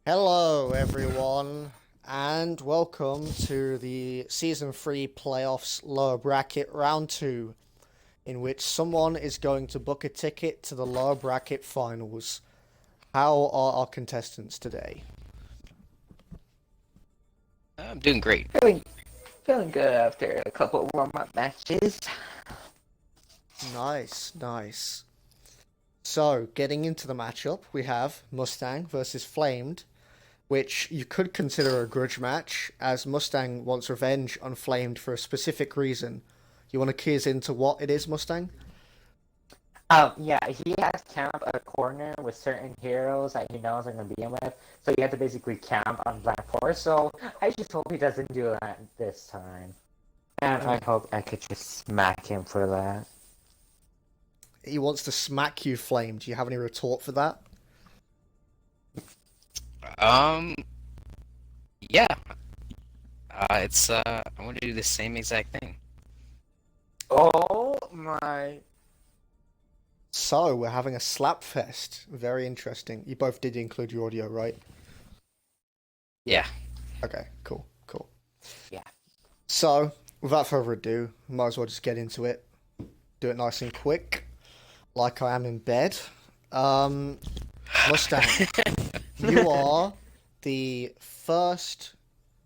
Hello, everyone, and welcome to the Season 3 Playoffs Lower Bracket Round 2, in which someone is going to book a ticket to the Lower Bracket Finals. How are our contestants today? I'm doing great. Feeling good after a couple warm-up matches. Nice, nice. So, getting into the matchup, we have Mustang versus Flamed, which you could consider a grudge match, as Mustang wants revenge on Flamed for a specific reason. You want to key us into what it is, Mustang? Yeah, he has camp a corner with certain heroes that he knows I'm gonna be in with, so you have to basically camp on Black Forest. So I just hope he doesn't do that this time, and I hope I could just smack him for that. He wants to smack you, Flame. Do you have any retort for that? Um, yeah. I want to do the same exact thing. Oh my! So, we're having a slap fest. Very interesting. You both did include your audio, right? Yeah. Okay, cool, cool. Yeah. So, without further ado, might as well just get into it. Do it nice and quick, like I am in bed. Mustang, you are the first,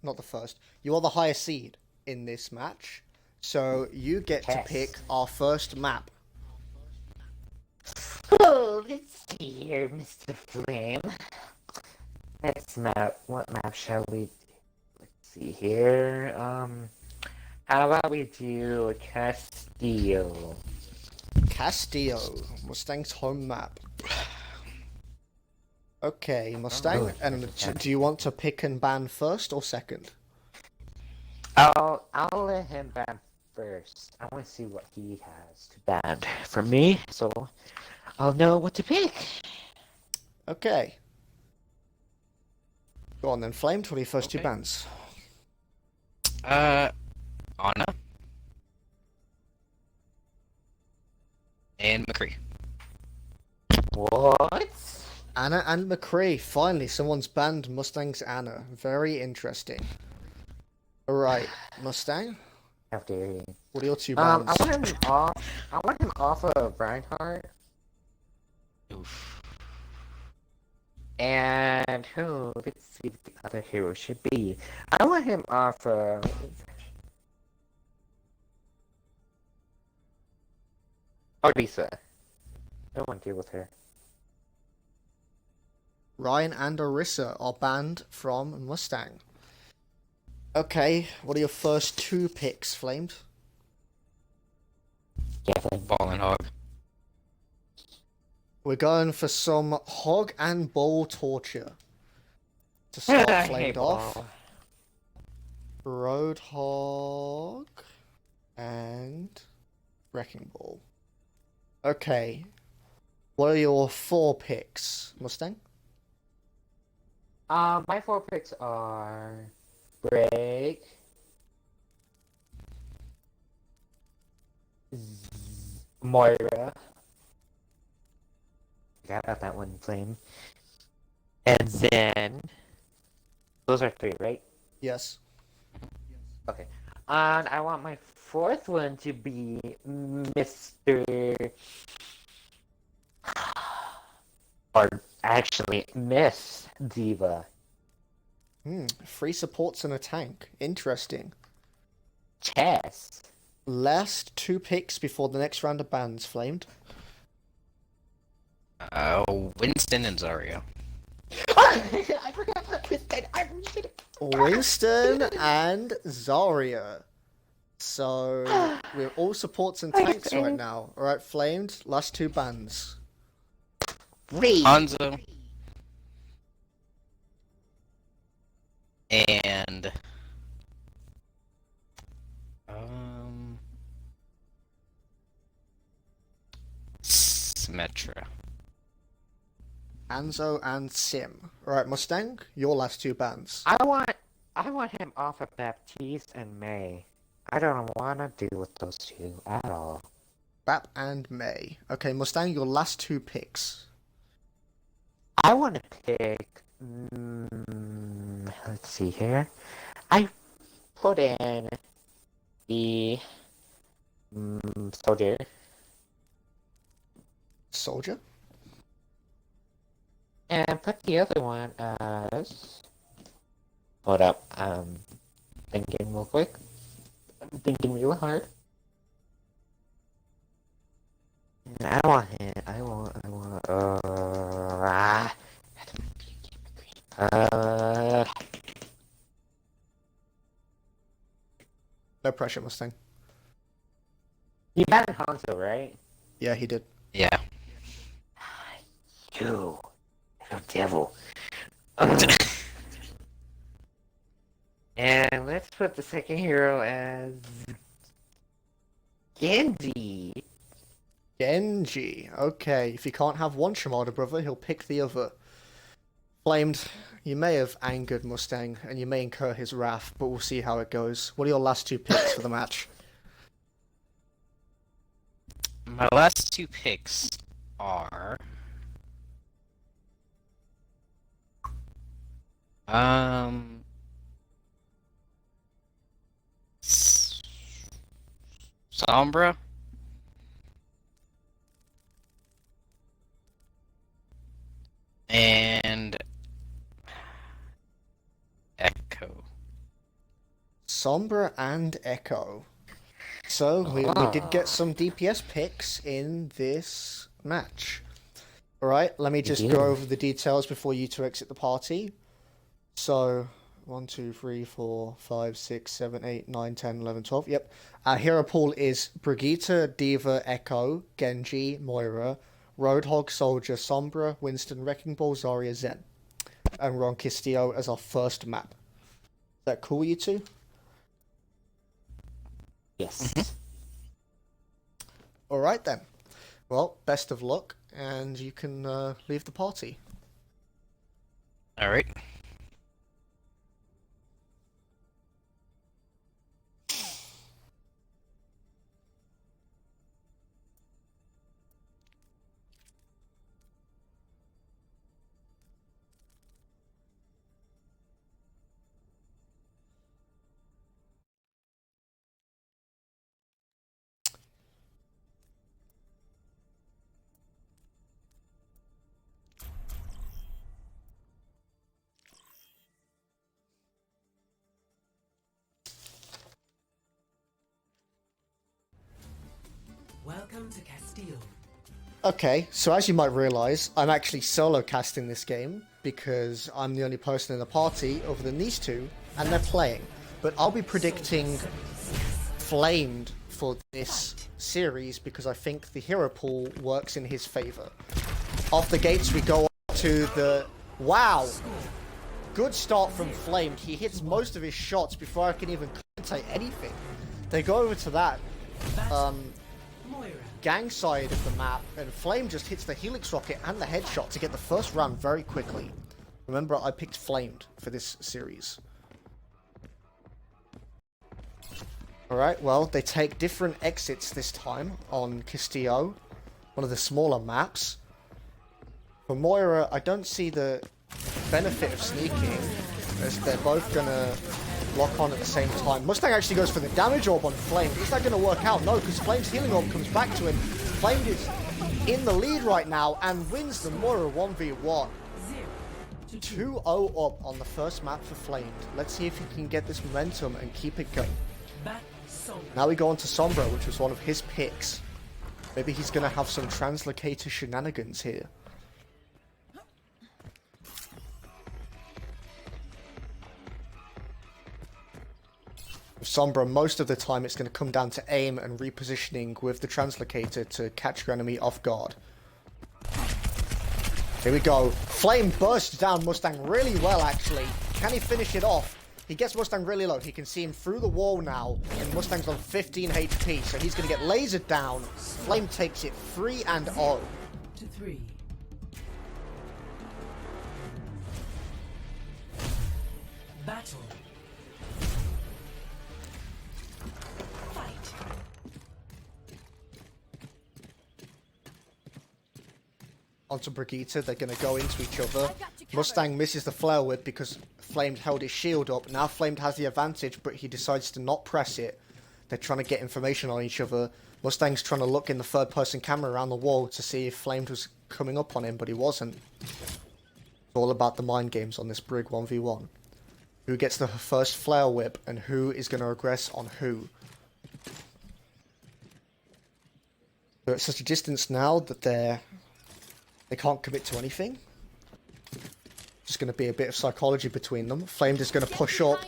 not the first, you are the highest seed in this match. So, you get to Yes. pick our first map. Oh, let's see here, Mr. Flame. Next map. What map shall we do? Let's see here. How about we do Castillo? Castillo, Mustang's home map. Okay, Mustang, Oh, and perfect. do you want to pick and ban first or second? I'll let him ban first. I want to see what he has to ban for me, so I'll know what to pick. Okay. Go on then, Flame, 21st two Okay. bans. Anna and McCree. What? Anna and McCree. Finally, someone's banned Mustang's Anna. Very interesting. Alright, Mustang, How dare you? what are your two I bans? want him off. I want him off of Reinhardt. Oof. And who? Let's see what the other hero should be. I want him off of. Odessa. I don't want to deal with her. Ryan and Orisa are banned from Mustang. Okay, what are your first two picks, Flamed? Yeah, Flame. Ball and hog. We're going for some hog and ball torture. To start I Flamed hate off. ball. Roadhog and Wrecking Ball. Okay. What are your four picks, Mustang? My four picks are Break, Moira. Forgot about that one, Flame. And then those are three, right? Yes. Okay. And I want my fourth one to be Mr. or actually Miss Diva. Free supports and a tank. Interesting. Chess. Last two picks before the next round of bans, Flamed. Winston and Zarya. I forgot about Winston. Winston and Zarya. So we're all supports and tanks right now. Alright, Flamed, last two bans. Hanzo. And Symmetra. Anzo and Sim. Alright, Mustang, your last two bans. I want him off of Baptiste and May. I don't want to deal with those two at all. Bap and May. Okay, Mustang, your last two picks. I want to pick Let's see here. I put in the soldier. Soldier? And put the other one as... Hold up, thinking real quick. I'm thinking real hard. I want him. I want, No pressure, Mustang. he banned Hanzo, right? Yeah, he did. Yeah. You, little devil. And let's put the second hero as Genji. Genji. Okay, if he can't have one Shimada brother, he'll pick the other. Flamed, you may have angered Mustang, and you may incur his wrath, but we'll see how it goes. What are your last two picks for the match? My last two picks are... Sombra and Echo. Sombra and Echo. So, we did get some DPS picks in this match. Alright, let me just go over the details before you two exit the party. So, 1, 2, 3, 4, 5, 6, 7, 8, 9, 10, 11, 12. Yep. Our hero pool is Brigitte, Diva, Echo, Genji, Moira, Roadhog, Soldier, Sombra, Winston, Wrecking Ball, Zarya, Zen. And we're on Castillo as our first map. Is that cool, you two? Yes. Alright then. Well, best of luck, and you can leave the party. Alright. Welcome to Castile. Okay, so as you might realise, I'm actually solo casting this game because I'm the only person in the party other than these two, and they're playing. But I'll be predicting Flamed for this series because I think the hero pool works in his favour. Off the gates we go to the... Wow! Good start from Flamed. He hits most of his shots before I can even commentate anything. They go over to that gang side of the map, and Flame just hits the Helix Rocket and the headshot to get the first round very quickly. Remember, I picked Flamed for this series. Alright, well, they take different exits this time on Castillo, one of the smaller maps. For Moira, I don't see the benefit of sneaking, as they're both gonna lock on at the same time. Mustang actually goes for the damage orb on Flame. Is that gonna work out? No, because Flame's healing orb comes back to him. Flame is in the lead right now and wins the Moira 1v1. 2-0 up on the first map for Flamed. Let's see if he can get this momentum and keep it going. Now we go on to Sombra, which was one of his picks. Maybe he's gonna have some translocator shenanigans here. With Sombra, most of the time it's going to come down to aim and repositioning with the translocator to catch your enemy off guard. Here we go. Flame bursts down Mustang really well, actually. Can he finish it off? He gets Mustang really low. He can see him through the wall now, and Mustang's on 15 HP, so he's going to get lasered down. Flame takes it 3-0. To 3. Battle. onto Brigitte. They're going to go into each other. Mustang misses the flare whip because Flamed held his shield up. Now Flamed has the advantage, but he decides to not press it. They're trying to get information on each other. Mustang's trying to look in the third-person camera around the wall to see if Flamed was coming up on him, but he wasn't. It's all about the mind games on this Brig 1v1. Who gets the first flare whip, and who is going to regress on who? They're at such a distance now that they can't commit to anything. Just going to be a bit of psychology between them. Flamed is going to push up.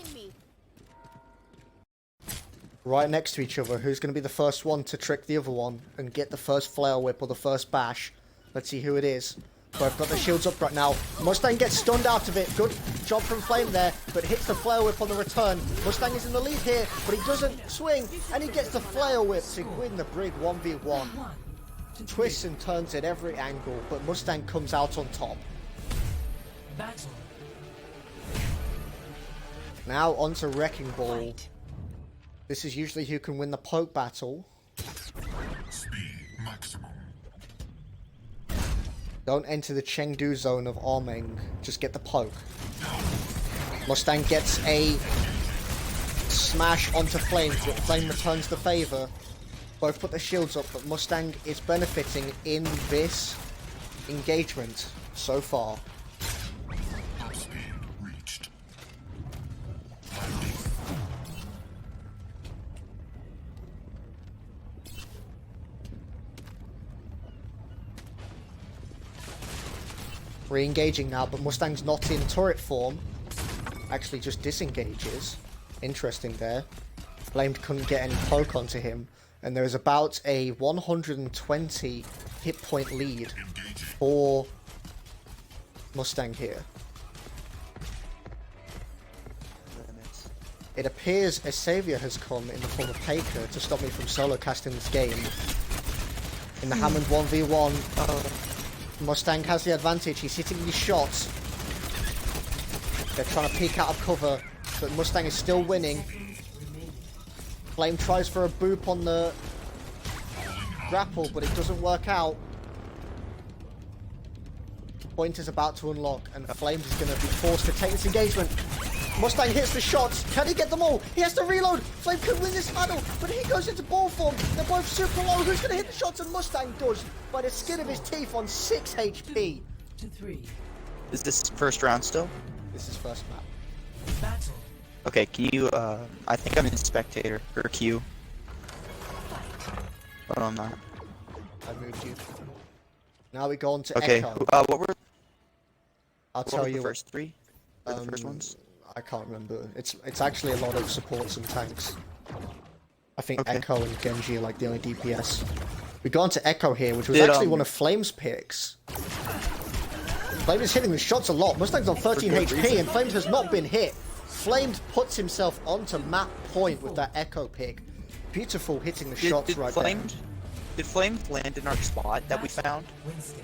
Right next to each other. Who's going to be the first one to trick the other one and get the first flare whip or the first bash? Let's see who it is. Both got their shields up right now. Mustang gets stunned out of it. Good job from Flame there, but hits the flare whip on the return. Mustang is in the lead here, but he doesn't swing, and he gets the flare whip to win the Brig 1v1. Twists and turns at every angle, but Mustang comes out on top. Battle. Now onto Wrecking Ball. This is usually who can win the poke battle. Speed maximum. Don't enter the Chengdu zone of Armeng. Just get the poke. Mustang gets a smash onto Flame, but Flame returns the favor. Both put their shields up, but Mustang is benefiting in this engagement so far. Top speed reached. Re-engaging now, but Mustang's not in turret form. Actually just disengages. Interesting there. Flamed couldn't get any poke onto him. And there is about a 120 hit point lead for Mustang here. It appears a savior has come in the form of Paker to stop me from solo casting this game. In the Hammond 1v1, Mustang has the advantage. He's hitting these shots. They're trying to peek out of cover, but Mustang is still winning. Flame tries for a boop on the grapple, but it doesn't work out. Point is about to unlock, and Flame is going to be forced to take this engagement. Mustang hits the shots. Can he get them all? He has to reload. Flame could win this battle, but he goes into ball form. They're both super low. Who's going to hit the shots? And Mustang does by the skin of his teeth on 6 HP. To 3. Is this first round still? This is first map. Battle. Okay, can you, I think I'm in spectator, or Q. But I'm not. I moved you. Now we go on to Okay, Echo. what were, I'll what tell were you the first three? Or the first um, ones? I can't remember. It's actually a lot of supports and tanks. I think Okay. Echo and Genji are like the only DPS. We go on to Echo here, which was Did, actually one of Flame's picks. Flame is hitting the shots a lot. Mustang's on 13 good HP, reason. and Flames has not been hit. Flame puts himself onto map point with that Echo pick. Beautiful hitting the shots right there. Did Flame land in our spot that we found? Winston.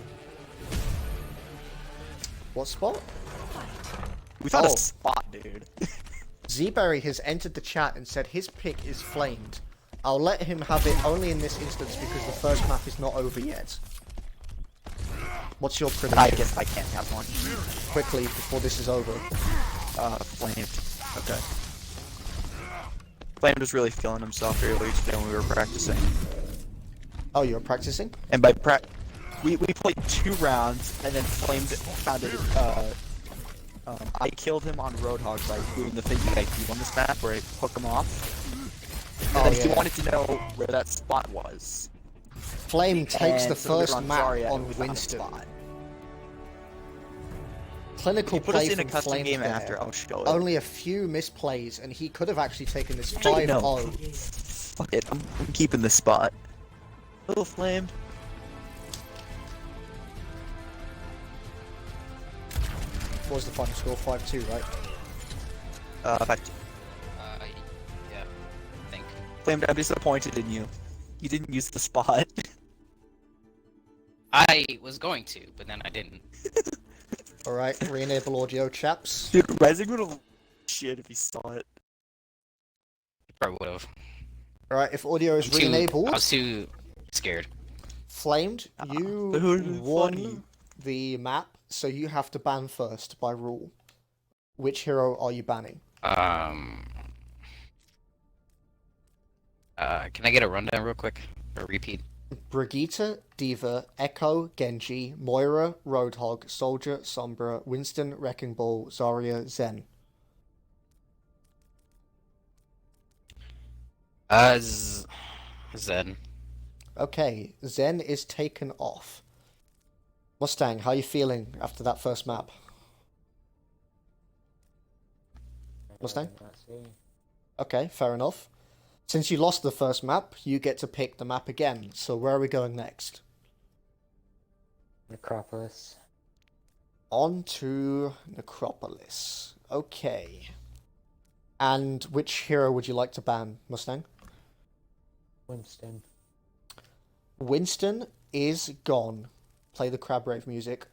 What spot? We found Oh. a spot, dude. Zberry has entered the chat and said his pick is Flamed. I'll let him have it only in this instance because the first map is not over yet. What's your I prediction? guess I can't have one. Quickly before this is over. Flame. Okay. Flame was really feeling himself earlier today when we were practicing. Oh, you're practicing? And by we played 2 rounds, and then Flame found it, I killed him on Roadhog by doing the thing that I do on this map where I hook him off. And Oh, then he yeah. wanted to know where that spot was. Flame takes And the so we were first on map Zarya, on and we found a Winston. spot. Clinical Put us play in a from custom Flame game there. after, I'll show it. Only a few misplays, and he could have actually taken this Actually, 5-0. no. Fuck it, I'm keeping this spot. Little Flame. What was the final score? 5-2, right? Back to Yeah, I think. Flame, I'm disappointed in you. You didn't use the spot. I was going to, but then I didn't. Alright, re-enable audio, chaps. Dude, Rising would have shit if he saw it. Probably would have. Alright, if audio is I re-enabled, was too scared. Flamed, But you who would've been won funny? the map, so you have to ban first by rule. Which hero are you banning? Can I get a rundown real quick? Or repeat? Brigitte, Diva, Echo, Genji, Moira, Roadhog, Soldier, Sombra, Winston, Wrecking Ball, Zarya, Zen. Zen. Okay, Zen is taken off. Mustang, how are you feeling after that first map? Mustang? Okay, fair enough. Since you lost the first map, you get to pick the map again. So where are we going next? Necropolis. On to Necropolis. Okay. And which hero would you like to ban, Mustang? Winston. Winston is gone. Play the Crab Rave music.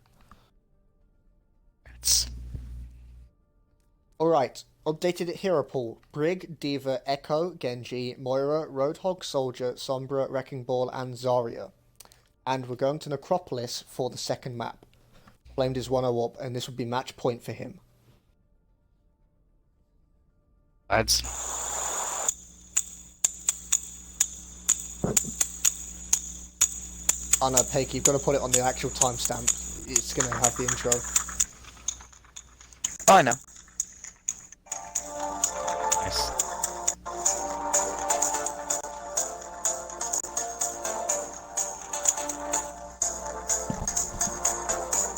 Alright, updated hero pool. Brig, Diva, Echo, Genji, Moira, Roadhog, Soldier, Sombra, Wrecking Ball, and Zarya. And we're going to Necropolis for the second map. Flamed is 1-0 up, and this would be match point for him. Lads. Oh no, Pake, you've got to put it on the actual timestamp. It's going to have the intro. Oh, I know. Nice.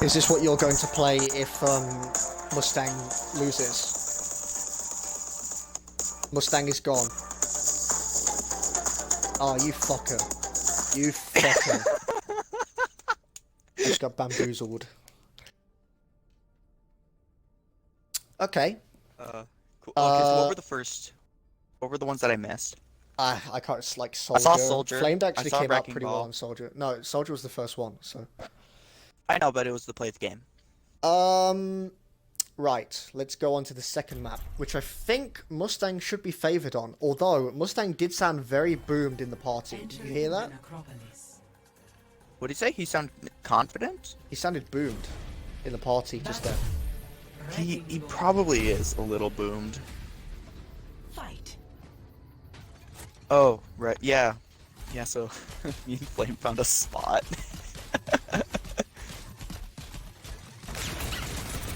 Is this what you're going to play if Mustang loses? Mustang is gone. Oh, you fucker. You fucker. I just got bamboozled. Okay. Cool. Okay, so what were the first? What were the ones that I missed? I can't, it's like Soldier. saw Soldier. Flamed actually I saw came out Wrecking pretty Ball. well on Soldier. No, Soldier was the first one, so. I know, but it was the play of the game. Right, let's go on to the second map, which I think Mustang should be favoured on, although Mustang did sound very boomed in the party. Did you hear that? Necropolis. What did he say? He sounded confident? He sounded boomed in the party just there. He probably is a little boomed. Fight. Oh, right, yeah. Yeah, so me and Flame found a spot.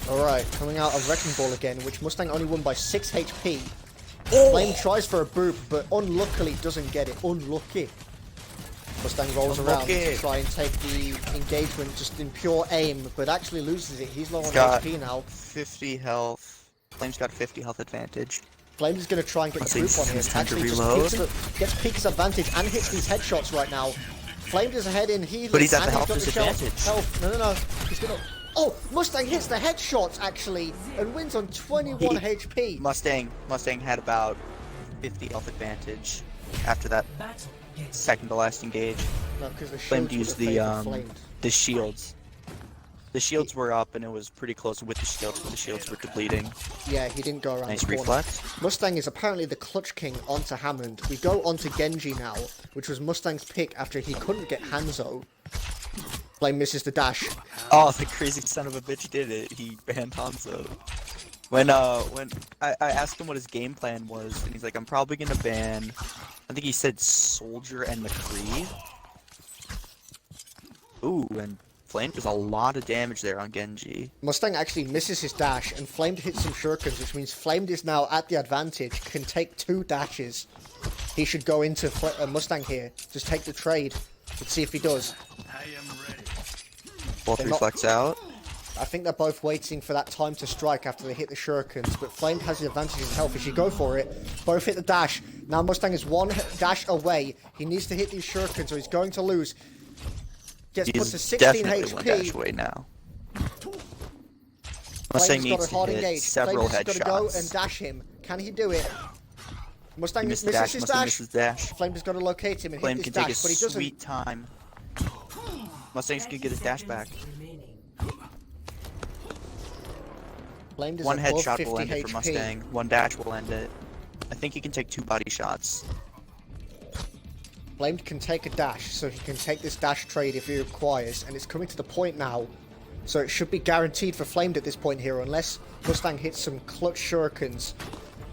Alright, coming out of Wrecking Ball again, which Mustang only won by 6 HP. Flame tries for a boop, but unluckily doesn't get it. Unlucky. Mustang rolls around to try and take the engagement just in pure aim, but actually loses it. He's low on got HP now. 50 health. Flame's got 50 health advantage. Flame is going to try and get the boop on him. It's time to Actually, reload. gets Pika's advantage and hits these headshots right now. Flame is ahead in healing. But he's at and the health got disadvantage. Health. No. He's going to... Oh, Mustang hits the headshots, actually, and wins on 21 HP. Mustang had about 50 health advantage after that Battle begins. second to last engage. No, because the Flame shields would used have favored Flamed. the shields. The shields were up and it was pretty close with the shields, but the shields were depleting. Yeah, he didn't go around Nice the corner. reflex. Mustang is apparently the clutch king onto Hammond. We go on to Genji now, which was Mustang's pick after he couldn't get Hanzo. Flame misses the dash. Oh, the crazy son of a bitch did it. He banned Hanzo. When I asked him what his game plan was, and he's like, I'm probably gonna ban, I think he said Soldier and McCree. Ooh, and Flame does a lot of damage there on Genji. Mustang actually misses his dash, and Flamed hits some shurikens, which means Flamed is now at the advantage, can take 2 dashes. He should go into Mustang here. Just take the trade. Let's see if he does. Both They're not- reflex out. I think they're both waiting for that time to strike after they hit the shurikens, but Flame has the advantage in health. He should go for it. Both hit the dash. Now Mustang is 1 dash away. He needs to hit these shurikens or he's going to lose. Gets put He's to 16 definitely one dash HP. away now. Flame's Mustang got needs a hard to hit engage. several Flame's got to go and headshots. dash him. Can he do it? Mustang He misses missed the dash. his Mustang dash. misses dash. Flame's has got to locate him and Flame hit can his take dash, but he his doesn't. sweet time. Mustang's gonna get his dash back. Remaining. Flamed is One above headshot 50 will end it for HP. Mustang. One dash will end it. I think he can take 2 body shots. Flamed can take a dash, so he can take this dash trade if he requires, and it's coming to the point now So it should be guaranteed for Flamed at this point here, unless Mustang hits some clutch shurikens.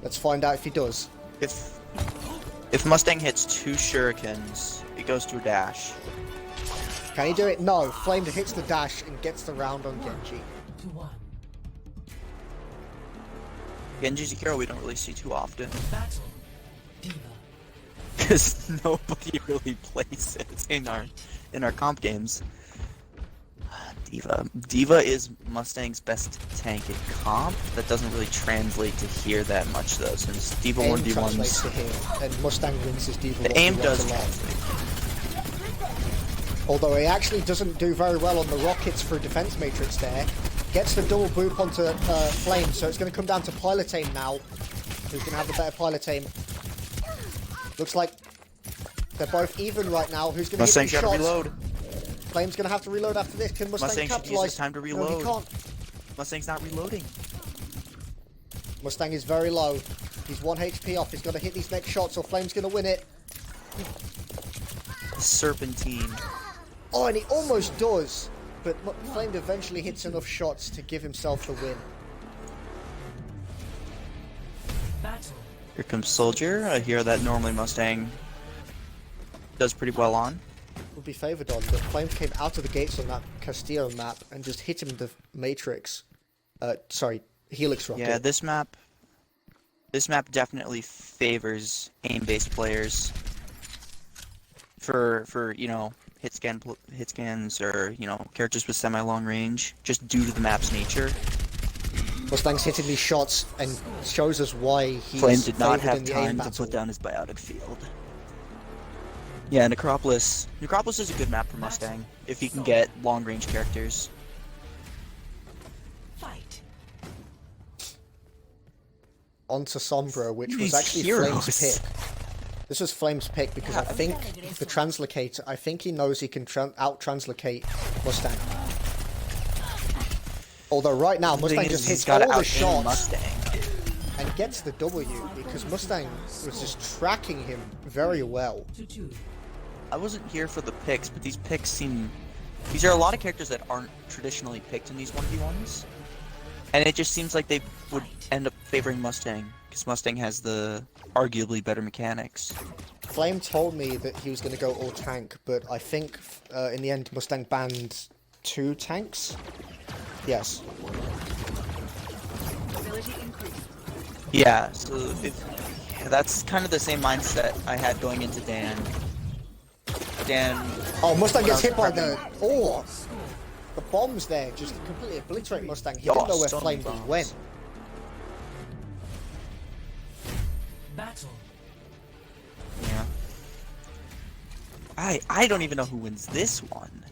Let's find out if he does. If Mustang hits 2 shurikens, it goes to a dash. Can he do it? No. Flamed hits the dash and gets the round on Genji. To 1. Genji's a hero we don't really see too often. Battle. Diva. Because nobody really plays it in our comp games. Diva is Mustang's best tank in comp. That doesn't really translate to here that much though, since Diva Aim translates 1v1's to here, and Mustang wins his Diva the 1v1 aim a does lot. translate. Although he actually doesn't do very well on the rockets for defense matrix there. Gets the double boop onto Flame, so it's going to come down to pilot aim now. Who's going to have the better pilot aim? Looks like they're both even right now. Who's going to hit Mustang's these gotta shots? reload. Flame's going to have to reload after this. Can Mustang Mustang should use capitalize? his time to No, reload. he can't. Mustang's not reloading. Mustang is very low. He's 1 HP off. He's got to hit these next shots or Flame's going to win it. Serpentine. Oh, and he almost does. But Flame eventually hits enough shots to give himself the win. Battle. Here comes Soldier, a hero that normally Mustang does pretty well on. Would be favoured on, but Flame came out of the gates on that Castillo map and just hit him with the Matrix. Sorry, Helix rocket. Yeah, this map definitely favors aim-based players for you know hit scans or you know characters with semi-long range, just due to the map's nature. Mustang's hitting these shots and shows us why he's Flame did not favoured have in the aim time to battle. put down his biotic field. Yeah, Necropolis. Necropolis is a good map for Mustang if he can get long-range characters. Fight. Onto Sombra, which was These actually heroes. Flame's pick. This was Flame's pick because I think the Translocator, I think he knows he can out-translocate Mustang. Although right now, Mustang just hits all the shots Mustang. and gets the W because Mustang was just tracking him very well. To 2. I wasn't here for the picks, but these picks seem... These are a lot of characters that aren't traditionally picked in these 1v1s. And it just seems like they would end up favoring Mustang, because Mustang has the arguably better mechanics. Flame told me that he was going to go all tank, but I think in the end Mustang banned 2 tanks. Yes. Yeah, so that's kind of the same mindset I had going into Dan. Oh, Mustang when I gets was hit by the... prepping- Oh! The bombs there just completely obliterate Mustang. He Oh, didn't know where so Flame many bombs. went. Battle. Yeah. I don't even know who wins this one.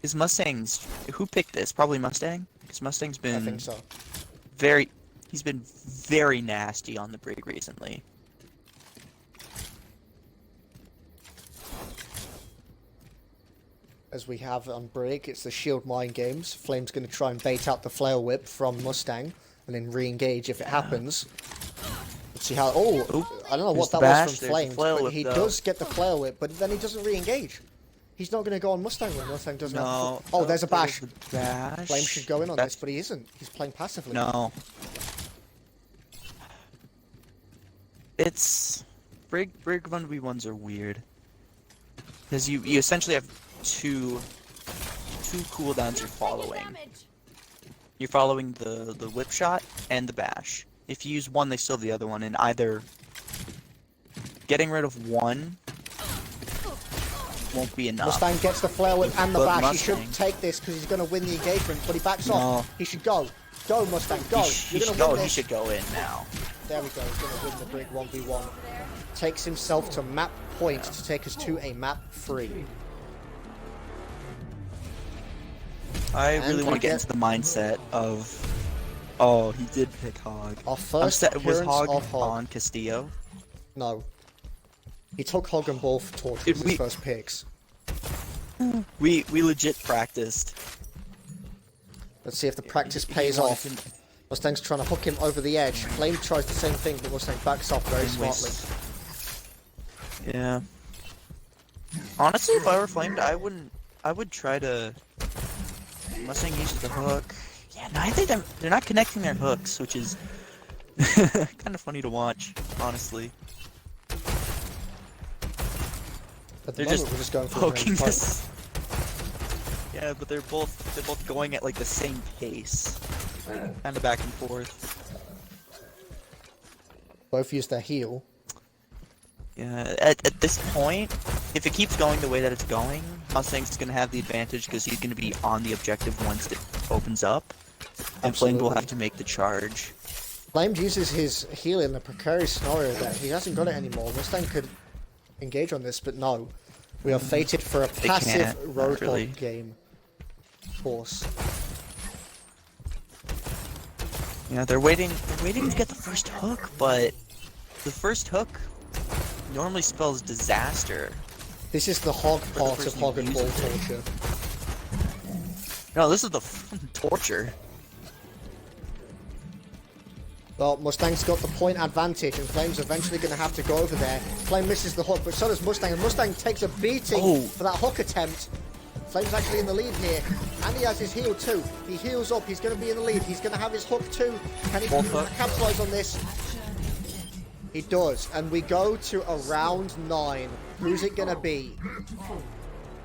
Is Mustang's... Who picked this? Probably Mustang? Because Mustang's been... I think so. He's been very nasty on the Brig recently. As we have on Brig, it's the shield mind games. Flame's going to try and bait out the flail whip from Mustang and then re-engage if it happens. Let's see how... Oh, Oop, I don't know what there's that the was bash, from there's the Flame, flail but whip, he though. does get the flail whip, but then he doesn't re-engage. He's not going to go on Mustang when Mustang doesn't have... No. Oh, there's a bash. The bash. Flame should go in on That's- this, but he isn't. He's playing passively. No. It's... Brig 1v1s are weird. Because you essentially have two cooldowns you're following. You're following the whip shot and the bash. If you use one, they still have the other one, and either getting rid of one won't be enough. Mustang gets the flail whip and the But bash. He should Mustang- take this because he's going to win the engagement, but he backs No. off. He should go. Go, Mustang, go. He You're should going to go. win He this. should go in now. There we go. He's going to win the Brig 1v1. Takes himself to map point to take us to a map 3. I And really we want to get get- into the mindset of. Oh, he did pick Hog. Our I'm first set. Was appearance Hog of Hog. on Castillo? No. He took Hog and Ball for torch Did as we- his first picks. We legit practiced. Let's see if the practice He pays wanted off. to- Mustang's trying to hook him over the edge. Flame tries the same thing, but Mustang backs off very and smartly. waste- Yeah. Honestly, if I were Flamed, I would try to Mustang uses the hook. Yeah, neither of them, they're not connecting their hooks, which is kind of funny to watch, honestly. At the They're moment, just we're just going for poking the this. Yeah, but they're both going at like the same pace, kind of back and forth. Both use their heal. Yeah, at this point, if it keeps going the way that it's going, Mustang's gonna have the advantage because he's gonna be on the objective once it opens up, and Flame will Absolutely. have to make the charge. Flamed uses his heal in a precarious scenario that he hasn't got it anymore. Mustang could engage on this, but no. We are fated for a passive can't, not Roadhog really. game. Of course. Yeah, they're waiting to get the first hook, but the first hook normally spells disaster. This is the hog the part of person hog who and ball uses it. torture. No, this is the torture. Well, Mustang's got the point advantage, and Flame's eventually going to have to go over there. Flame misses the hook, but so does Mustang, and Mustang takes a beating Oh. for that hook attempt. Flame's actually in the lead here, and he has his heal too. He heals up, he's going to be in the lead, he's going to have his hook too. Can he Both hook. capitalize on this? He does, and we go to a round 9. Who's it going to be?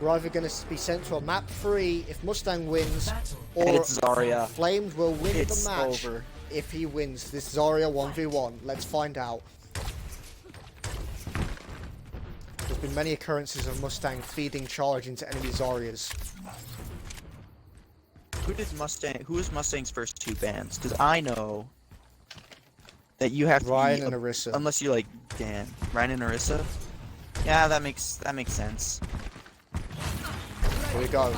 We're either going to be sent to a map 3 if Mustang wins, or It's Zarya. Flamed will win It's the match over. if he wins this Zarya 1v1. Let's find out. There's been many occurrences of Mustang feeding charge into enemy Zaryas. Who is Mustang's first 2 bans? Because I know that you have to Ryan be and Orisa. unless you like Dan. Ryan and Orisa? Yeah, that makes sense. Here we go.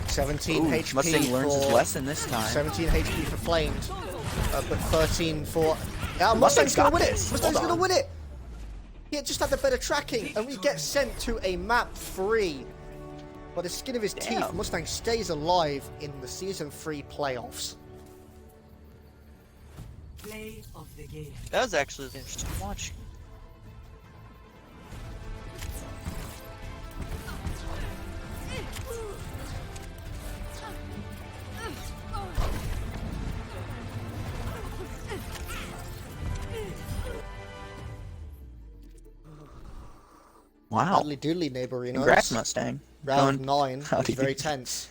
17 Ooh, HP Mustang learns his for lesson this time. 17 HP for Flamed, but 13 for. Yeah, Mustang's Mustang's gonna got win it. this. Mustang's Hold gonna on. win it. He just had the better tracking, and we get sent to a map 3. By the skin of his teeth, Damn. Mustang stays alive in the Season 3 playoffs. Play of the game. That was actually interesting to watch. Wow. Howdy doodly, neighborinos. Congrats, Mustang. Round Going- 9 Howdy is very doodly. tense.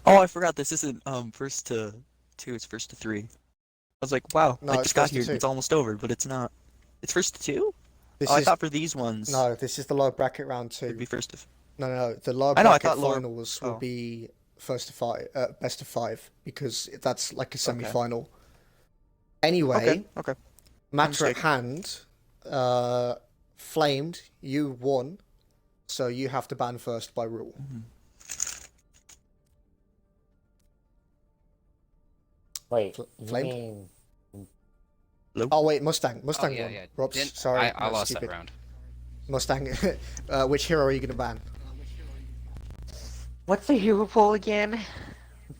Oh, I forgot this isn't first to 2, it's first to 3. I was like, wow, No, I it's just got first to here, 2. it's almost over, but it's not. It's first to 2? This Oh, I is thought for these ones no, this is the lower bracket round 2. it'd be first to... No, the lower I know, I bracket thought lower- finals will oh. be first to 5, best of 5, because that's like a semi-final. Anyway, Okay. match at Mistake. hand. Flamed, you won, so you have to ban first by rule. Wait, Fl- you Flamed? mean Oh wait, Mustang Oh, won. yeah. Robs, Didn't- sorry, I no, lost stupid. that round. Mustang, which hero are you gonna ban? what's the hero pool again?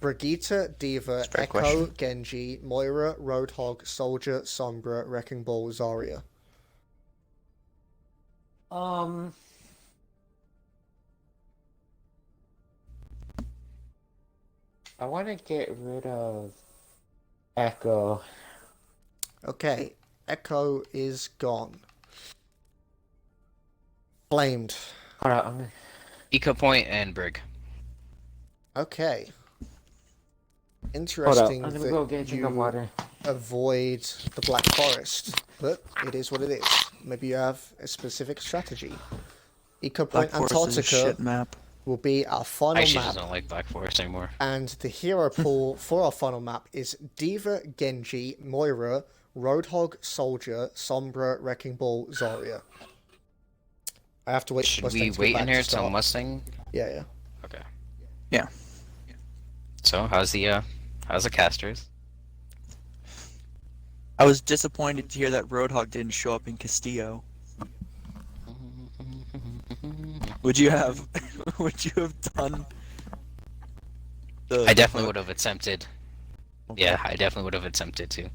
Brigitte, Diva, Straight Echo, question. Genji, Moira, Roadhog, Soldier, Sombra, Wrecking Ball, Zarya. I want to get rid of Echo. Okay, Echo is gone. Flamed. Hold on, I'm gonna... Eco Point and Brig. Okay. Hold up, Interesting I'm gonna go get a that drink of you water. avoid the Black Forest, but it is what it is. Maybe you have a specific strategy. Eco Black Point Forest is a shit Antarctica map. will be our I final actually map, just don't like Black Forest anymore. and the hero pool for our final map is Diva, Genji, Moira, Roadhog, Soldier, Sombra, Wrecking Ball, Zarya. I have to wait for Should Mustang we to go wait back in to here till start. Mustang? Yeah. Okay. Yeah. So how's the casters? I was disappointed to hear that Roadhog didn't show up in Castillo. Would you have done I definitely would have attempted. Yeah, I definitely would have attempted to.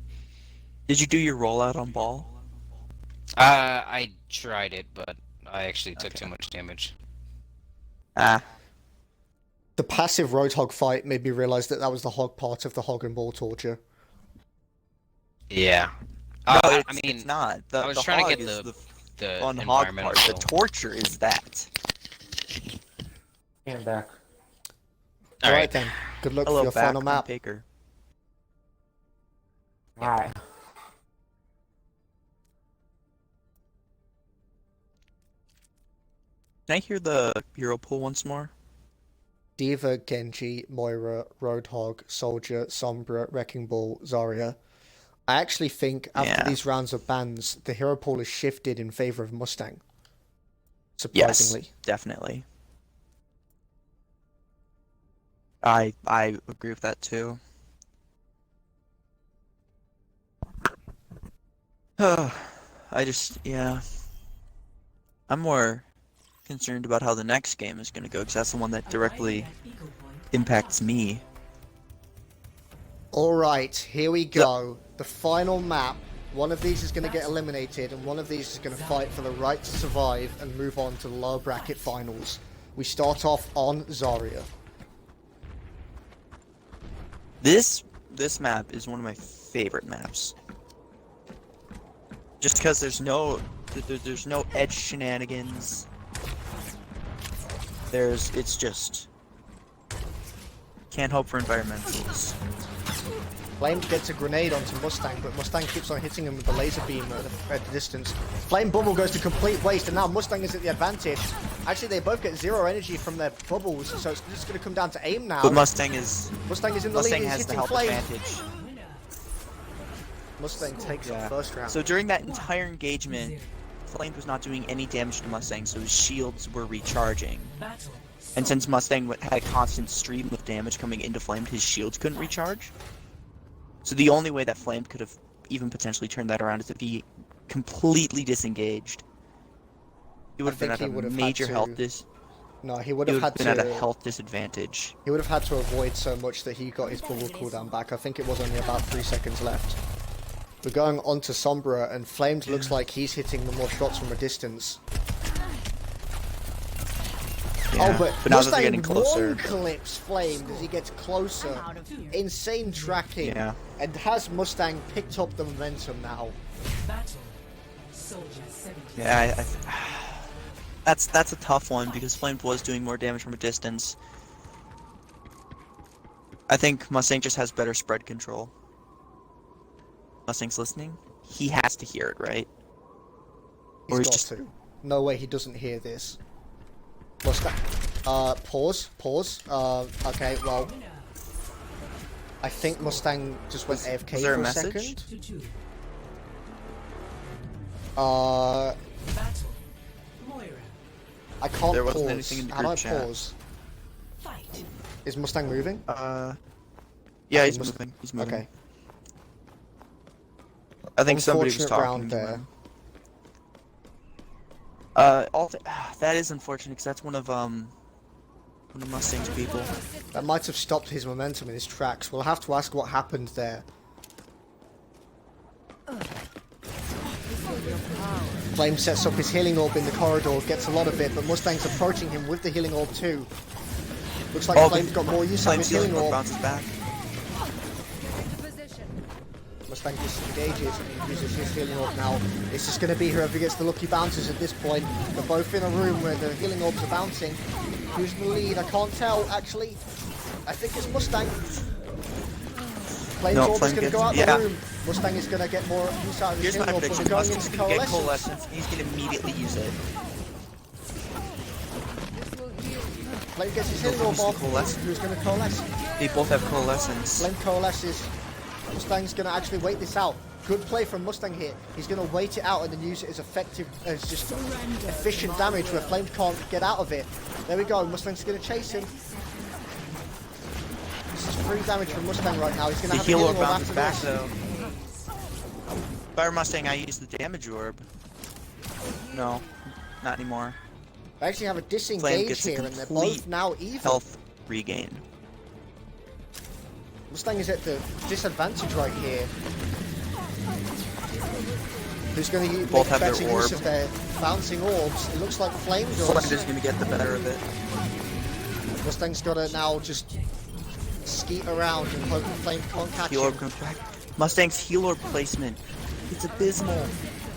Did you do your rollout on ball? I tried it, but I actually took Okay. too much damage. Ah, The passive Roadhog fight made me realize that that was the hog part of the hog and ball torture. Yeah. no, I it's mean, not. I was The trying to hog get is the the fun hog environmental part. The kill. torture is that. Came back. Alright then. Good luck Hello, for your back final on map. Baker. Alright. Can I hear the hero pool once more? Diva, Genji, Moira, Roadhog, Soldier, Sombra, Wrecking Ball, Zarya. I actually think after Yeah. these rounds of bans, the hero pool has shifted in favor of Mustang. Yes, Surprisingly. definitely. I agree with that too. Yeah. I'm more concerned about how the next game is going to go, because that's the one that directly impacts me. Alright, here we go. The final map. One of these is going to get eliminated, and one of these is going to fight for the right to survive and move on to the lower bracket finals. We start off on Zarya. This map is one of my favorite maps. Just because there's no edge shenanigans. It's just can't hope for environmentals. Flame gets a grenade onto Mustang, but Mustang keeps on hitting him with the laser beam at the distance. Flame bubble goes to complete waste, and now Mustang is at the advantage. Actually, they both get 0 energy from their bubbles, so it's just going to come down to aim now. But Mustang is in the lead, Mustang he's has the hitting health Flame. advantage. Mustang takes the first round. So during that entire engagement, Flame was not doing any damage to Mustang, so his shields were recharging. And since Mustang had a constant stream of damage coming into Flame, his shields couldn't recharge. So the only way that Flame could have even potentially turned that around is if he completely disengaged. He would have been at a major health No, he would have had been at a to. health disadvantage. He would have had to avoid so much that he got his bubble cooldown back. I think it was only about 3 seconds left. We're going on to Sombra, and Flames looks like he's hitting the more shots from a distance. Yeah, Oh, but now that they're Mustang getting closer. one clips Flame as he gets closer. Insane tracking. Yeah. And has Mustang picked up the momentum now? Yeah, that's a tough one because Flame was doing more damage from a distance. I think Mustang just has better spread control. Mustang's listening. He has to hear it, right? He's Or got just to. No way he doesn't hear this. Mustang. Pause. Okay, well. I think Mustang just went AFK was there a for a message? second. I can't There pause. wasn't anything in the How do I group chat. pause? Is Mustang moving? Yeah, Okay, he's moving. He's moving. Okay. I think somebody was Unfortunate talking round to there. him. That is unfortunate because that's one of Mustang's people. That might have stopped his momentum in his tracks. We'll have to ask what happened there. Flame sets up his healing orb in the corridor, gets a lot of it, but Mustang's approaching him with the healing orb too. Looks like Flame's got more use out of his healing orb. Bounces back. Mustang disengages and uses his healing orb now. It's just going to be whoever gets the lucky bounces at this point. They're both in a room where the healing orbs are bouncing. Who's in the lead? I can't tell, actually. I think it's Mustang. Flame's orb is going to go out the room. Mustang is going to get more use out of his Here's my healing orb, but prediction. we're going Mustang's into gonna get Coalescence. Coalescence. He's gonna immediately use it. Flame gets his healing orb off. Who's going to coalesce? They both have Coalescence. Flame coalesces. Mustang's going to actually wait this out. Good play from Mustang here. He's going to wait it out and then use it as effective, as just efficient damage where Flame can't get out of it. There we go. Mustang's going to chase him. This is free damage from Mustang right now. He's going to The have a healing healer orb bounces after back this. though. Fire Mustang, I use the damage orb. No, not anymore. They actually have a Flame disengage gets a here and they're complete both now even. Health regain. Mustang is at the disadvantage right here. Who's going to Both make have their better use orb. of their bouncing orbs? It looks like Flame Slender's does. gonna get the better of it. Mustang's got to now just skeet around and hope that Flame can't catch Heal orb him. comes back. Mustang's heal orb placement. It's abysmal.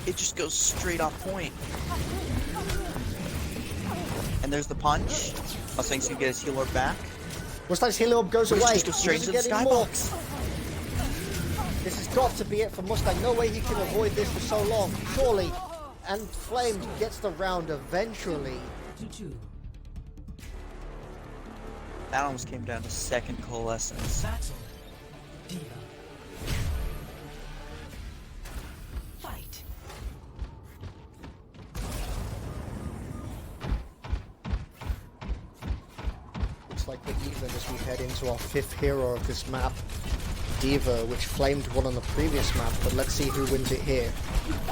It just goes straight off point. And there's the punch. Mustang's gonna get his heal orb back. Mustang's heal orb goes But it away. just goes straight He into the doesn't get any more. skybox. This has got to be it for Mustang. No way he can avoid this for so long. Surely. And Flame gets the round eventually. 2-2. That almost came down to second coalescence. Battle. Diva. Fight. Looks like we're even as we head into our 5th hero of this map, Diva, which Flamed won on the previous map, but let's see who wins it here.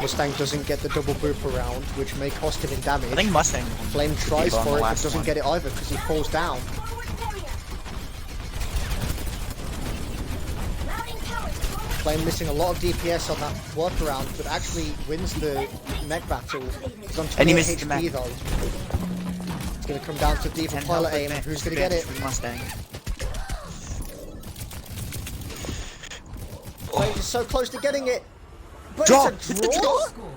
Mustang doesn't get the double boop around, which may cost him in damage. I think Mustang. Flame tries Diva on for the it, but last doesn't one. get it either because he falls down. Flame missing a lot of DPS on that workaround, but actually wins the mech battle. He's on And he 28 misses the HP mech. though. It's going to come down to D for And pilot help aim. advance Who's going to get it? for Mustang. Flame is so close to getting it. But Draw! it's a It's the draw? draw! Score.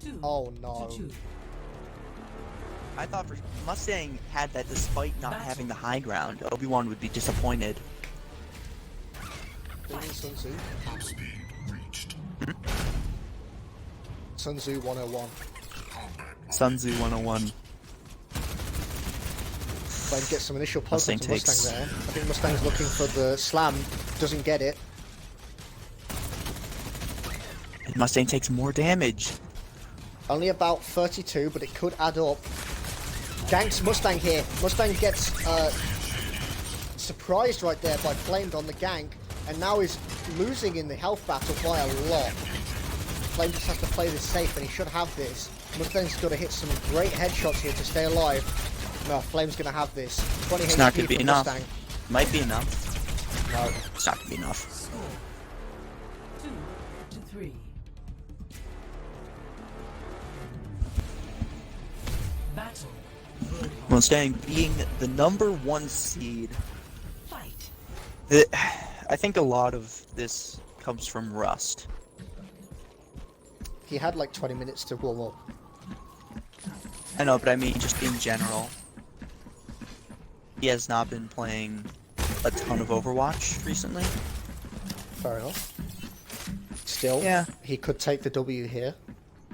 2 Oh no. 2. I thought for Mustang had that despite not having the high ground. Obi-Wan would be disappointed. Sun Tzu. Top speed reached. Sun Tzu 101. Sun Tzu 101. Flame gets some initial poke Mustang onto takes- Mustang there. I think Mustang's looking for the slam. Doesn't get it. And Mustang takes more damage. Only about 32, but it could add up. Ganks Mustang here. Mustang gets surprised right there by Flamed on the gank, and now is losing in the health battle by a lot. Flame just has to play this safe, and he should have this. Mustang's got to hit some great headshots here to stay alive. No, Flame's going to have this. 20 It's HP not gonna be from enough. Mustang. Might be enough. No. It's not gonna be enough. Score. 2-3. Battle. Mustang being the number 1 seed. Fight. I think a lot of this comes from rust. He had like 20 minutes to warm up. I know, but I mean just in general. He has not been playing a ton of Overwatch recently. Fair enough. Still, Yeah. he could take the W here.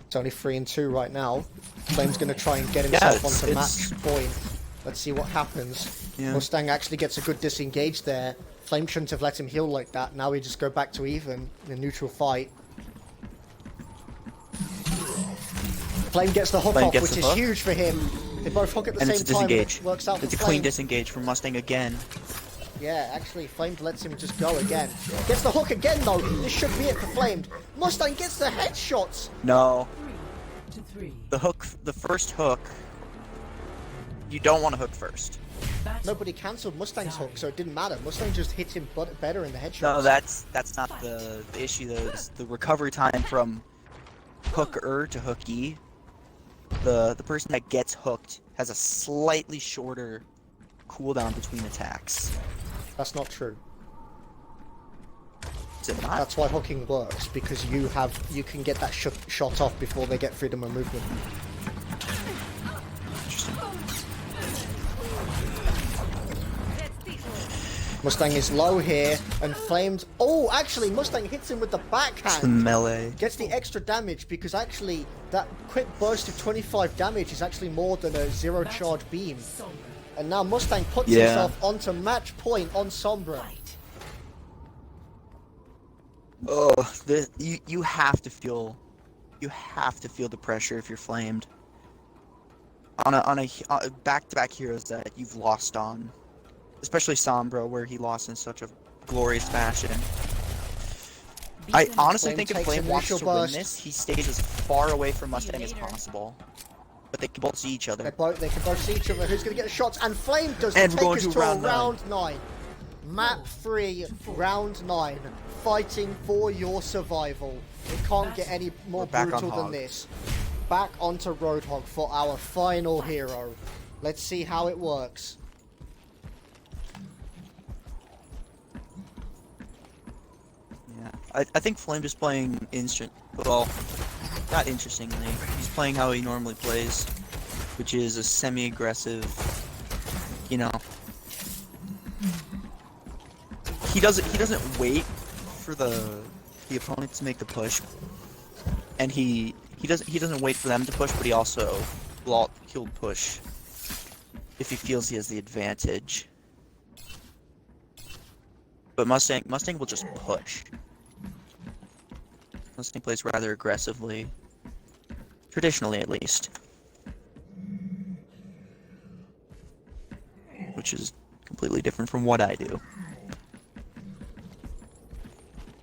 It's only 3-2 right now. Flame's going to try and get himself it's- onto it's- match point. Let's see what happens. Yeah. Mustang actually gets a good disengage there. Flame shouldn't have let him heal like that. Now we just go back to even in a neutral fight. Flame gets the hook Flame off, gets which the is hook. huge for him. They both hook at the And same it's a time. And disengage. it works out It's a for clean Flame. disengage from Mustang again. Yeah, actually, Flamed lets him just go again. Gets the hook again, though. This should be it for Flamed. Mustang gets the headshots. No. 3-3. The hook, the first hook, you don't want to hook first. Battle. Nobody cancelled Mustang's hook, so it didn't matter. Mustang just hit him better in the headshots. No, that's not the issue though. It's the recovery time from hooker to hooky. The person that gets hooked has a slightly shorter cooldown between attacks. That's not true. Is it not? That's why hooking works, because you can get that shot off before they get freedom of movement. Interesting. Mustang is low here, and Flamed... Oh, actually, Mustang hits him with the It's the backhand. melee. Gets the extra damage, because actually, that quick burst of 25 damage is actually more than a zero-charge beam. Sombra. And now Mustang puts Yeah. himself onto match point on Sombra. Fight. Oh, you have to feel the pressure if you're flamed. On a back-to-back heroes that you've lost on, especially Sombra, where he lost in such a glorious fashion. I honestly Flame think if takes Flame wants initial to burst. win this, he stays as far away from Mustang as possible. But they can both see each other. They can both see each other. Who's going to get the shots? And Flame does And take we're going us to to a round round 9. Map 3, round 9. Fighting for your survival. It can't get any more back on brutal than Hog. this. Back onto Roadhog for our final hero. Let's see how it works. Yeah, I think Flame is playing well, not interestingly. He's playing how he normally plays, which is a semi-aggressive, you know. He doesn't wait for the opponent to make the push, and he doesn't wait for them to push, but he'll push if he feels he has the advantage. But Mustang will just push. Mustang plays rather aggressively, traditionally at least, which is completely different from what I do,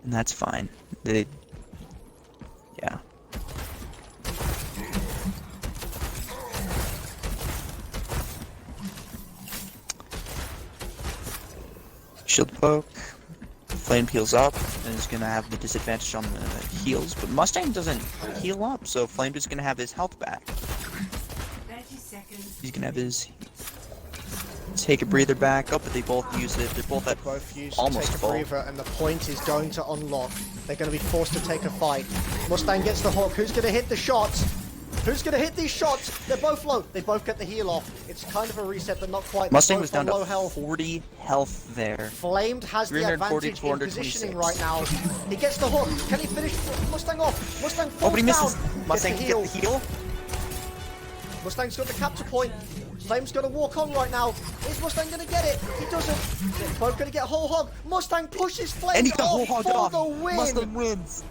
and that's fine. Yeah. Shield poke. Flame heals up and is gonna have the disadvantage on the heals, but Mustang doesn't heal up, so Flame is gonna have his health back. 30 seconds. He's gonna have his take a breather back. Oh, but they both use it. They're both at Both use almost take a full. breather, and the point is going to unlock. They're going to be forced to take a fight. Mustang gets the hook. Who's going to hit the shots? Who's going to hit these shots? They're both low. They both get the heal off. It's kind of a reset, but not quite. Mustang Both was down on to low health. 40 health there. Flamed has the 340, advantage in positioning 426. right now. He gets the hook. Can he finish Mustang off? Mustang falls Oh, but he misses. down. Mustang Gets can the get the heal. Mustang's got the capture point. Flame's gonna walk on right now. Is Mustang gonna get it? He doesn't. They're both gonna get whole hog. Mustang pushes Flame And he got whole off hogged for off. the win. Mustang wins.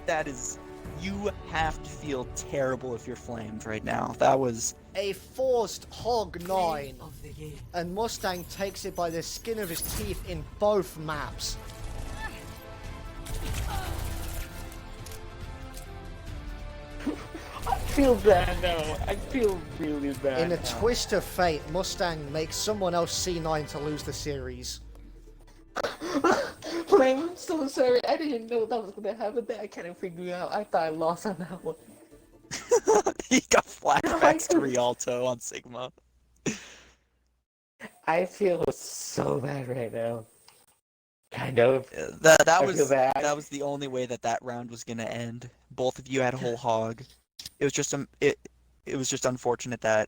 That is, you have to feel terrible if you're Flamed right now. That was A forced hog 9. Of the game. And Mustang takes it by the skin of his teeth in both maps. I feel bad now. I feel really bad. In a now. twist of fate, Mustang makes someone else C9 to lose the series. Flame, I'm so sorry. I didn't know that was gonna happen. That I can't figure out. I thought I lost on that one. he got flashbacks to Rialto on Sigma. I feel so bad right now. Kind of. That I was feel bad. that was the only way that round was gonna end. Both of you had a whole hog. It was just it was just unfortunate that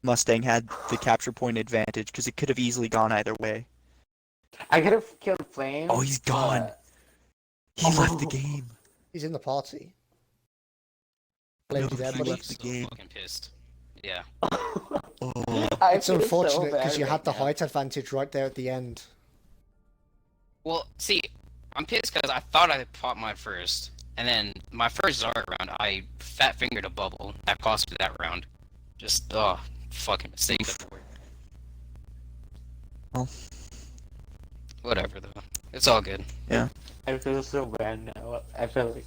Mustang had the capture point advantage because it could have easily gone either way. I could have killed Flame. Oh, he's gone. but- He left the Oh. game. He's in the party. Flame, No, you there, he buddy? left the So game. fucking pissed. Yeah. Oh, I It's feel so unfortunate because bad you right had the now. height advantage right there at the end. Well, see, I'm pissed because I thought I popped my first, and then my first Zarya round, I fat fingered a bubble. That cost me that round. Just, fucking mistake. Well. Whatever, though. It's all good. I feel so bad now. I feel like,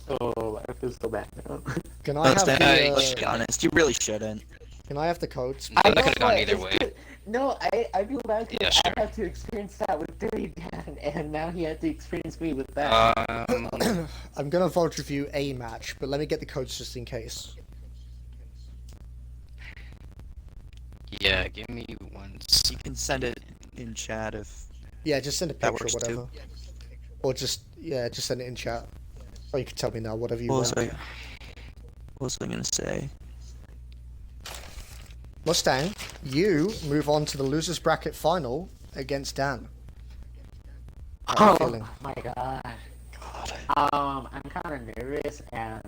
I feel so bad now. Can I have Mustang, the, let's be honest, you really shouldn't. can I have the codes? That know, could have gone but either it's way. good. No, I feel bad because Yeah, sure. I had to experience that with 30 Dan, and now he had to experience me with that. I'm gonna vote review a match, but let me get the codes just in case. Yeah, give me one You can send it in chat if Yeah, just send a That picture or works whatever. Or just send it in chat. Or you can tell me now, whatever you what want. was I gonna say? Mustang, you move on to the losers bracket final against Dan. How are you feeling? My god. I'm kind of nervous, and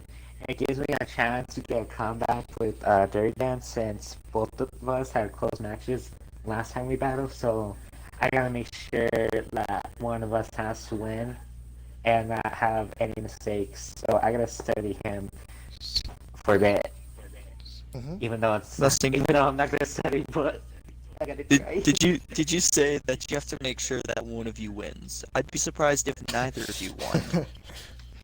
it gives me a chance to get a comeback with Dirty Dance since both of us had close matches last time we battled, so I gotta make sure that one of us has to win and not have any mistakes. So I gotta study him for a bit. Even though I'm not gonna study, but I gotta try. Did you say that you have to make sure that one of you wins? I'd be surprised if neither of you won.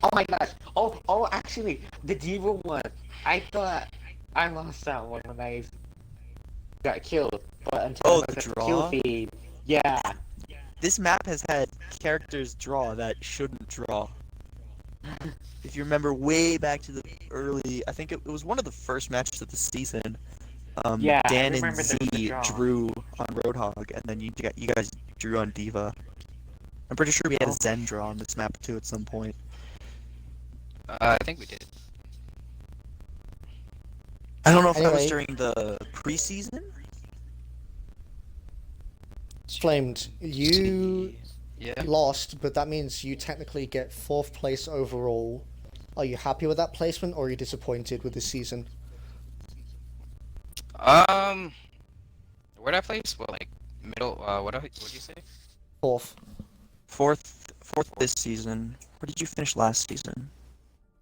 Oh my gosh! Oh, actually, the Diva one. I thought I lost that one when I got killed, but until Oh, I the looked at draw? kill feed, Yeah. This map has had characters draw that shouldn't draw. If you remember way back to the early, I think it was one of the first matches of the season. Yeah, I Dan and remember there was a Z draw. drew on Roadhog, and then you guys drew on Diva. I'm pretty sure we had a Zen draw on this map too at some point. I think we did. I don't know if that was Anyway. during the preseason. Flamed, you Yeah. lost, but that means you technically get 4th place overall. Are you happy with that placement, or are you disappointed with this season? Where'd I place? Well, like middle. What'd you say? 4th. Fourth this season. Where did you finish last season?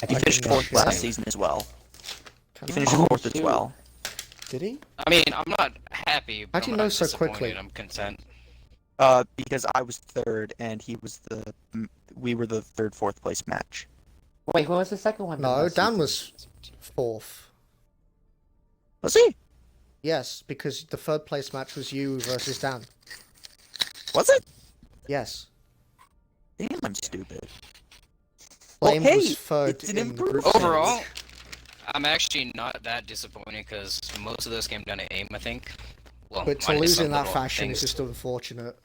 I You think finished yeah, fourth yeah. last season as well. Can You I- finished Oh, fourth as shoot. well. Did he? I mean, I'm not happy. But How'd you I'm know not so quickly? disappointed, I'm content. Because I was third and we were the third, fourth place match. Wait, who was the second one? No, last Dan season? was 4th. Let's see. Yes, because the 3rd place match was you versus Dan. Was it? Yes. Damn, I'm stupid. Flame hey, was 3rd it's an in the group improvement. Overall, stage. I'm actually not that disappointed because most of those came down to aim, I think. Well, But to minus lose some in that little fashion is things. just unfortunate.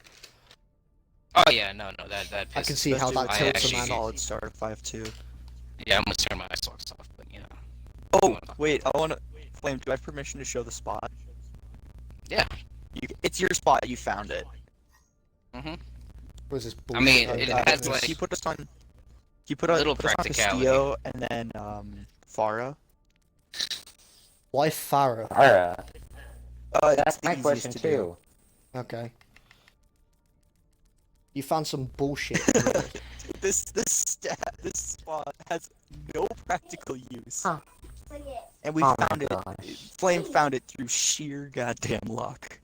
Oh yeah, no, that. I can pisses see me how off. that I tilts a actually, man. Solid start of 5-2. Yeah, I'm gonna turn my Xbox off, but you know. Oh, wait, I wanna... Flame, do I have permission to show the spot? Yeah. It's your spot, you found it. Mhm. Was this I mean, bullshit? it Oh, has, God. like, He put us on... He put, little put us on practicality. Castillo and then, Farah. Why Farah? Alright. It's That's the my easiest question to do. too. Okay. You found some bullshit. This spot has no practical use. Huh. And we Oh my found it. gosh. Flame found it through sheer goddamn luck.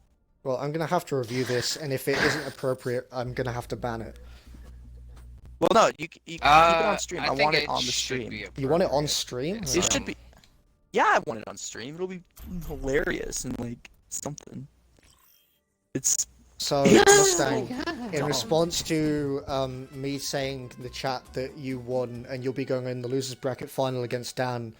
Well, I'm gonna have to review this, and if it isn't appropriate, I'm gonna have to ban it. Well, no, you keep it on stream. I think want it on the should stream. be You want it on appropriate. stream? It's, It Okay. should be. Yeah, I want it on stream. It'll be hilarious and like something. It's So, Yes! Mustang, Oh my in God. response to me saying in the chat that you won and you'll be going in the losers bracket final against Dan,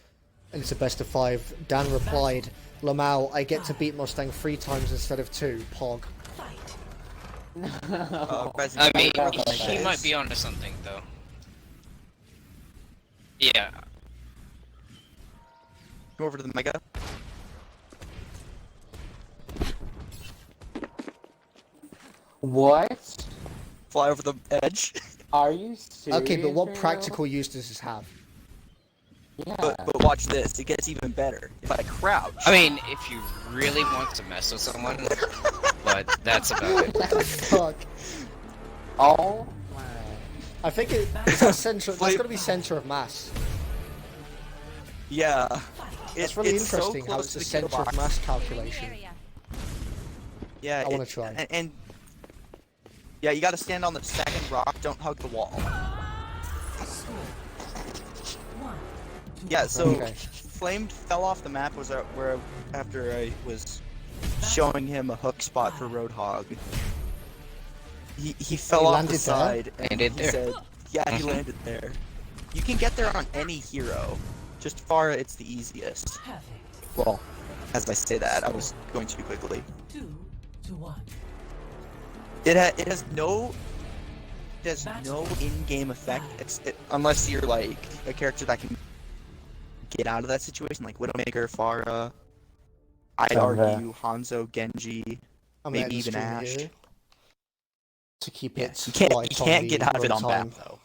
and it's a best of 5, Dan replied, "Lamau, I get to beat Mustang 3 times instead of 2. Pog." I mean, he might be onto something though. Yeah. Go over to the mega. What? Fly over the edge. Are you serious? Okay, but what right now? practical use does this have? Yeah. But watch this. It gets even better. If I crouch. I mean, if you really want to mess with someone, but that's about it. Fuck. Oh my. I think it's a center. That's gotta be center of mass. Yeah. That's really it's so interesting how close it's to a the center of box. mass calculation. Yeah. I wanna try. And yeah, you gotta stand on the second rock. Don't hug the wall. Yeah. So Okay. Flame fell off the map. Was where after I was showing him a hook spot for Roadhog. He fell off landed the there? side and Landed he there. said, "Yeah, he landed there." You can get there on any hero. Just Farah, it's the easiest. Perfect. Well, as I say that, I was going too quickly. 2-1. It has no in-game effect unless you're like a character that can get out of that situation, like Widowmaker, Farah. I'd Sombra. argue Hanzo, Genji. I'm Maybe ending even stream Ash. here to keep Yeah, it you can't right on get the out of it on runtime. map though.